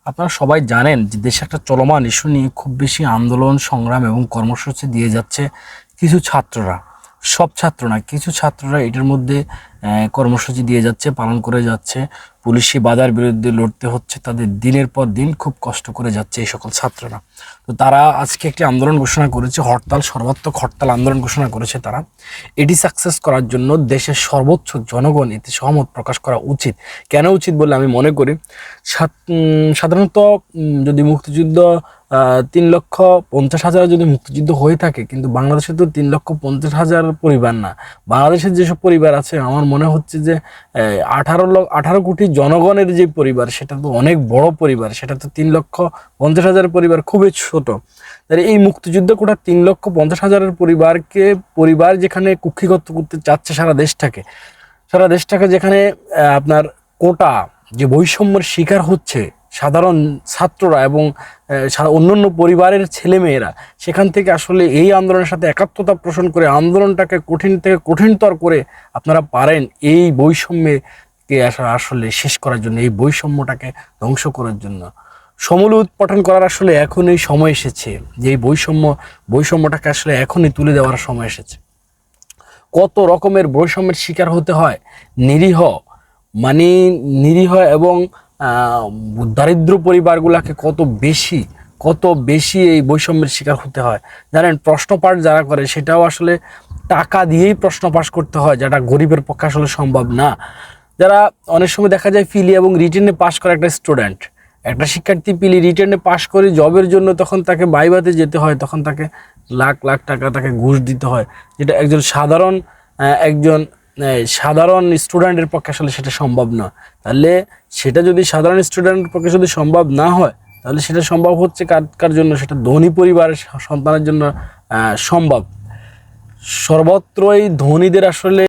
আপনারা সবাই জানেন যে দেশে একটা চলমান ইস্যু নিয়ে খুব বেশি আন্দোলন সংগ্রাম এবং কর্মসূচি দিয়ে যাচ্ছে কিছু ছাত্ররা। সব ছাত্র না, কিছু ছাত্ররা এটার মধ্যে কর্মসূচি দিয়ে যাচ্ছে, পালন করে যাচ্ছে। পুলিশি বাধার বিরুদ্ধে লড়তে হচ্ছে তাদের, দিনের পর দিন খুব কষ্ট করে যাচ্ছে এই সকল ছাত্ররা। তো তারা আজকে একটি আন্দোলন ঘোষণা করেছে, হরতাল, সর্বাত্মক হরতাল আন্দোলন ঘোষণা করেছে তারা। এটি সাকসেস করার জন্য দেশের সর্বোচ্চ জনগণ এতে সহমত প্রকাশ করা উচিত। কেন উচিত বলে আমি মনে করি, সাধারণত যদি মুক্তিযুদ্ধ 3,50,000 যদি মুক্তিযুদ্ধ হয়ে থাকে, কিন্তু বাংলাদেশে তো 3,50,000 পরিবার না। বাংলাদেশের যেসব পরিবার আছে, আমার মনে হচ্ছে যে 18 কোটি জনগণের যে পরিবার, সেটা তো অনেক বড় পরিবার। সেটা তো 3,50,000 পরিবার খুবই ছোট। তাহলে এই মুক্তিযুদ্ধ কোটা 3,50,000 পরিবার যেখানে কুক্ষিগত করতে চাচ্ছে সারা দেশটাকে যেখানে আপনার কোটা যে বৈষম্যের শিকার হচ্ছে সাধারণ ছাত্ররা এবং অন্যান্য পরিবারের ছেলেমেয়েরা, সেখান থেকে আসলে এই আন্দোলনের সাথে একাত্মতা পোষণ করে আন্দোলনটাকে কঠিন থেকে কঠিনতর করে আপনারা পারেন এই বৈষম্যকে আসলে শেষ করার জন্য, এই বৈষম্যটাকে ধ্বংস করার জন্য, সমূল উৎপাটন করার আসলে এখনই সময় এসেছে। যে এই বৈষম্যটাকে আসলে এখনই তুলে দেওয়ার সময় এসেছে। কত রকমের বৈষম্যের শিকার হতে হয় নিরীহ, মানে নিরীহ এবং দারিদ্র পরিবারগুলোকে কত বেশি এই বৈষম্যের শিকার হতে হয় জানেন। প্রশ্ন পাঠ যারা করে সেটাও আসলে টাকা দিয়েই প্রশ্ন পাস করতে হয়, যেটা গরিবের পক্ষে আসলে সম্ভব না। যারা অনেক সময় দেখা যায় পিলি এবং রিটেনে পাস করে একটা শিক্ষার্থী পিলি রিটেনে পাস করে জবের জন্য তখন তাকে ভাইভাতে যেতে হয়, তখন তাকে লাখ লাখ টাকা তাকে ঘুষ দিতে হয়, যেটা একজন সাধারণ স্টুডেন্টের পক্ষে আসলে সেটা সম্ভব না। তাহলে সেটা যদি সাধারণ স্টুডেন্টের পক্ষে যদি সম্ভব না হয়, তাহলে সেটা সম্ভব হচ্ছে কার জন্য? সেটা ধনী পরিবারের সন্তানের জন্য সম্ভব। সর্বত্রই ধনীদের আসলে